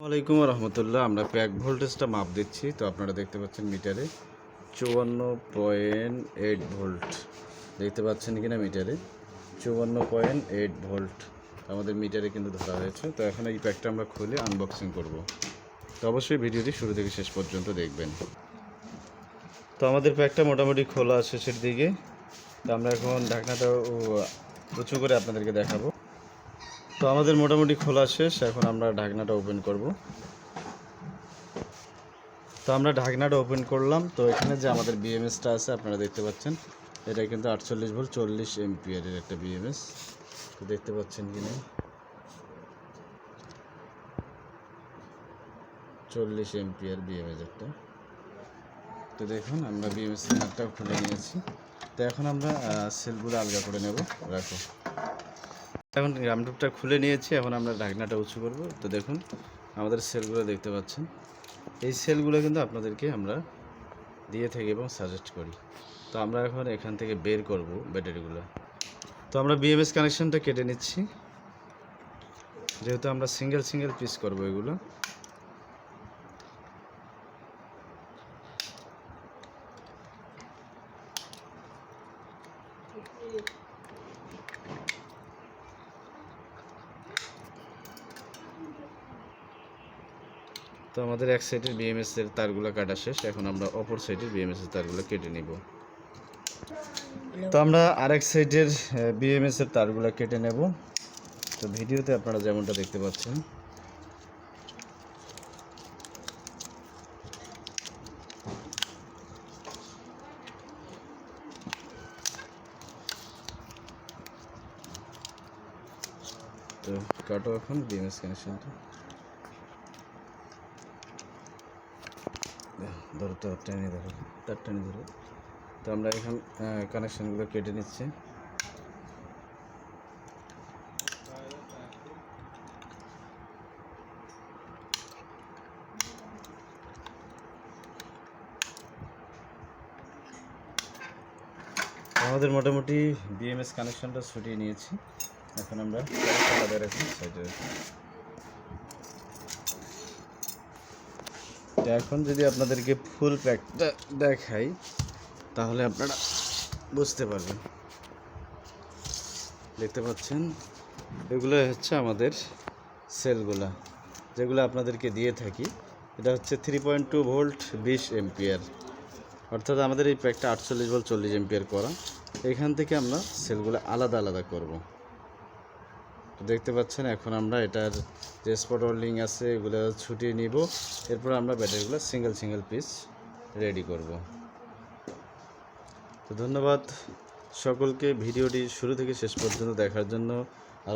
ওয়ালাইকুম রহমতুল্লাহ। আমরা প্যাক ভোল্টেজটা মাপ দিচ্ছি। তো আপনারা দেখতে পাচ্ছেন মিটারে 54.8 ভোল্ট দেখতে পাচ্ছেন কিনা। মিটারে 54.8 ভোল্ট আমাদের মিটারে কিন্তু ধরা হয়েছে। তো এখন এই প্যাকটা আমরা খুলে আনবক্সিং করব। তো অবশ্যই ভিডিওটি শুরু থেকে শেষ পর্যন্ত দেখবেন। তো আমাদের প্যাকটা মোটামুটি খোলা শেষের দিকে। তো আমরা এখন ঢাকনাটা উঁচু করে আপনাদেরকে দেখাবো। তো আমাদের মোটামুটি খোলা শেষ। এখন আমরা ঢাকনাটা ওপেন করব। তো আমরা ঢাকনাটা ওপেন করলাম। তো এখানে যে আমাদের বিএমএসটা আছে আপনারা দেখতে পাচ্ছেন, এটা কিন্তু 48 ভোল্ট 40 এমপিয়ারের একটা বিএমএস। তো দেখতে পাচ্ছেন কি না, 40 এমপিয়ার বিএমএস একটা। তো দেখুন আমরা বিএমএস নাটটাও খুলে নিয়েছি। তো এখন আমরা সেলগুলো আলগা করে নেব। রাখো। এখন রামটুপটা খুলে নিয়েছি। এখন আমরা ঢাকনাটা উঁচু করব। তো দেখুন আমাদের সেলগুলো দেখতে পাচ্ছেন। এই সেলগুলো কিন্তু আপনাদেরকে আমরা দিয়ে থাকি এবং সাজেস্ট করি। তো আমরা এখন এখান থেকে বের করব ব্যাটারিগুলো। তো আমরা বিএমএস কানেকশনটা কেটে নিচ্ছি, যেহেতু আমরা সিঙ্গেল পিস করব এগুলো। তো আমাদের এক সাইডের বিএমএস এর তারগুলো কাটা শেষ। এখন আমরা অপর সাইডের বিএমএস এর তারগুলো কেটে নিব। তো আমরা আরেক সাইডের বিএমএস এর তারগুলো কেটে নেব। তো ভিডিওতে আপনারা যেমনটা দেখতে পাচ্ছেন। তো কাটো এখন বিএমএস কানেকশনটা। ধরো তো টেনে ধরো, তার টেনে ধরো। তো আমরা এখন কানেকশনগুলো কেটে নিচ্ছি। আমাদের মোটামুটি বিএমএস কানেকশনটা ছুটিয়ে নিয়েছি। এখন আমরা আলাদা রাখি, সাইডে রাখি। তো এখন যদি আপনাদেরকে ফুল প্যাকটা দেখাই তাহলে আপনারা বুঝতে পারবেন। দেখতে পাচ্ছেন এগুলো হচ্ছে আমাদের সেলগুলা, যেগুলো আপনাদেরকে দিয়ে থাকি। এটা হচ্ছে 3.2 ভোল্ট 20 এমপিয়ার, অর্থাৎ আমাদের এই প্যাকটা 48 ভোল্ট 40 এমপিয়ার করা। এখান থেকে আমরা সেলগুলো আলাদা আলাদা করব। দেখতে পাচ্ছেন এখন আমরা এটার যে স্পট ওয়েল্ডিং আছে এগুলো ছুটিয়ে নিব। এরপর আমরা ব্যাটারিগুলো সিঙ্গেল পিস রেডি করব। তো ধন্যবাদ সকলকে ভিডিওটি শুরু থেকে শেষ পর্যন্ত দেখার জন্য। আর